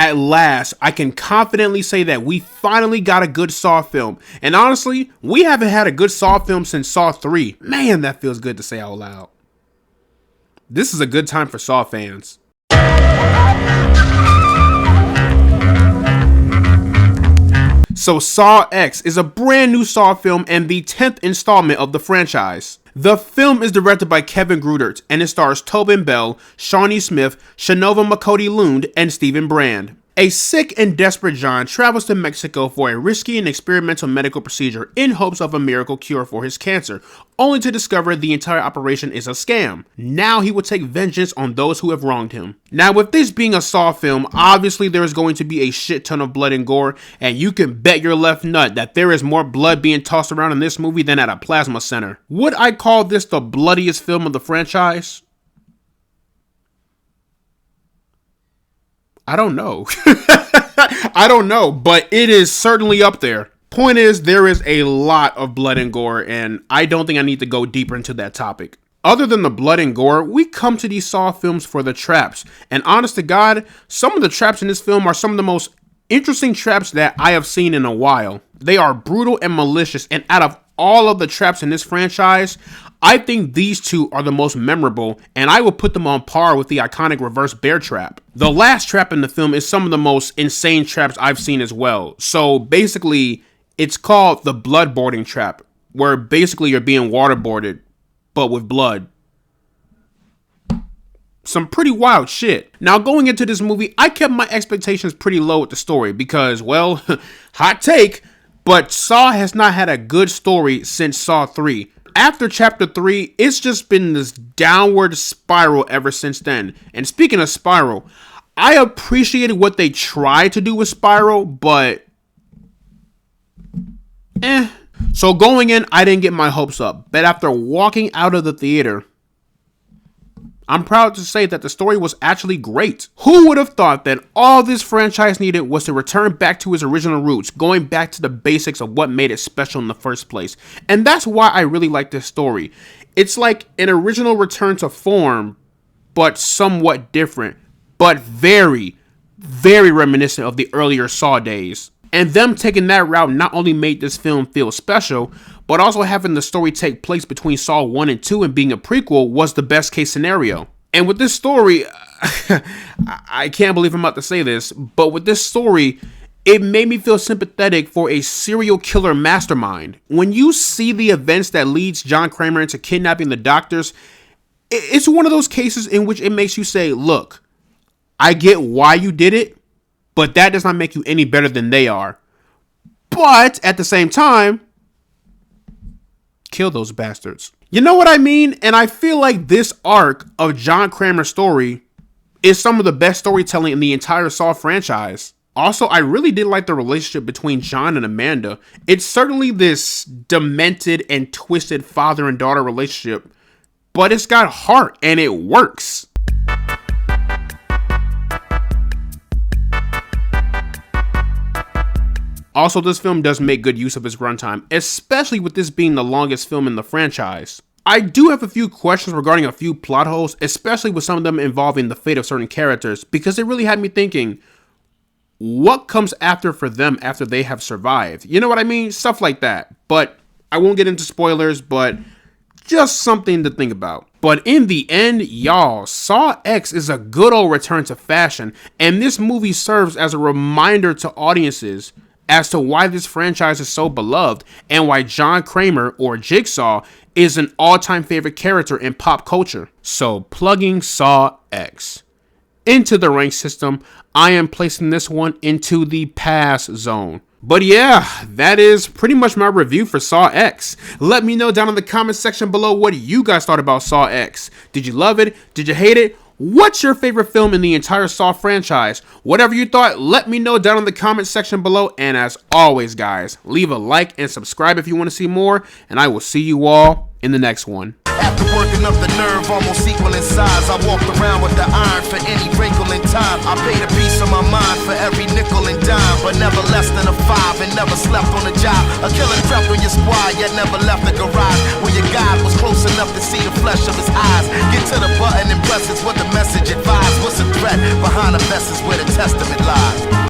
At last, I can confidently say that we finally got a good Saw film. And honestly, we haven't had a good Saw film since Saw 3. Man, that feels good to say out loud. This is a good time for Saw fans. So Saw X is a brand new Saw film and the 10th installment of the franchise. The film is directed by Kevin Grudert and it stars Tobin Bell, Shawnee Smith, Shanova Makoti Lund, and Stephen Brand. A sick and desperate John travels to Mexico for a risky and experimental medical procedure in hopes of a miracle cure for his cancer, only to discover the entire operation is a scam. Now he will take vengeance on those who have wronged him. Now with this being a Saw film, obviously there is going to be a shit ton of blood and gore, and you can bet your left nut that there is more blood being tossed around in this movie than at a plasma center. Would I call this the bloodiest film of the franchise? I don't know. I don't know, but it is certainly up there. Point is, there is a lot of blood and gore, and I don't think I need to go deeper into that topic. Other than the blood and gore, we come to these Saw films for the traps. And honest to God, some of the traps in this film are some of the most interesting traps that I have seen in a while. They are brutal and malicious, and out of all of the traps in this franchise, I think these two are the most memorable, and I will put them on par with the iconic reverse bear trap. The last trap in the film is some of the most insane traps I've seen as well. So basically, it's called the bloodboarding trap, where basically you're being waterboarded, but with blood. Some pretty wild shit. Now going into this movie, I kept my expectations pretty low with the story because, well, hot take, but Saw has not had a good story since Saw 3. After chapter 3, it's just been this downward spiral ever since then. And speaking of spiral, I appreciated what they tried to do with Spiral, but So going in, I didn't get my hopes up. But after walking out of the theater, I'm proud to say that the story was actually great. Who would have thought that all this franchise needed was to return back to its original roots, going back to the basics of what made it special in the first place. And that's why I really like this story. It's like an original return to form, but somewhat different, but very, very reminiscent of the earlier Saw days. And them taking that route not only made this film feel special, but also having the story take place between Saw 1 and 2 and being a prequel was the best case scenario. And with this story, I can't believe I'm about to say this, but with this story, it made me feel sympathetic for a serial killer mastermind. When you see the events that leads John Kramer into kidnapping the doctors, it's one of those cases in which it makes you say, look, I get why you did it, but that does not make you any better than they are. But at the same time, kill those bastards. You know what I mean? And I feel like this arc of John Kramer's story is some of the best storytelling in the entire Saw franchise. Also, I really did like the relationship between John and Amanda. It's certainly this demented and twisted father and daughter relationship, but it's got heart and it works. Also, this film does make good use of its runtime, especially with this being the longest film in the franchise. I do have a few questions regarding a few plot holes, especially with some of them involving the fate of certain characters, because it really had me thinking, what comes after for them after they have survived? You know what I mean? Stuff like that. But I won't get into spoilers, but just something to think about. But in the end, y'all, Saw X is a good old return to fashion, and this movie serves as a reminder to audiences as to why this franchise is so beloved and why John Kramer, or Jigsaw, is an all-time favorite character in pop culture. So, plugging Saw X into the rank system, I am placing this one into the pass zone. But yeah, that is pretty much my review for Saw X. Let me know down in the comment section below what you guys thought about Saw X. Did you love it? Did you hate it? What's your favorite film in the entire Saw franchise? Whatever you thought, let me know down in the comment section below. And as always, guys, leave a like and subscribe if you want to see more. And I will see you all in the next one. After working up the nerve almost equal in size, I walked around with the iron for any wrinkle in time. I paid a piece of my mind for every nickel and dime, but never less than a 5 and never slept on a job. A killer crept on your squad, yet never left the garage, where your guide was close enough to see the flesh of his eyes. Get to the button and press is what the message advised. What's a threat behind the vest is where the testament lies.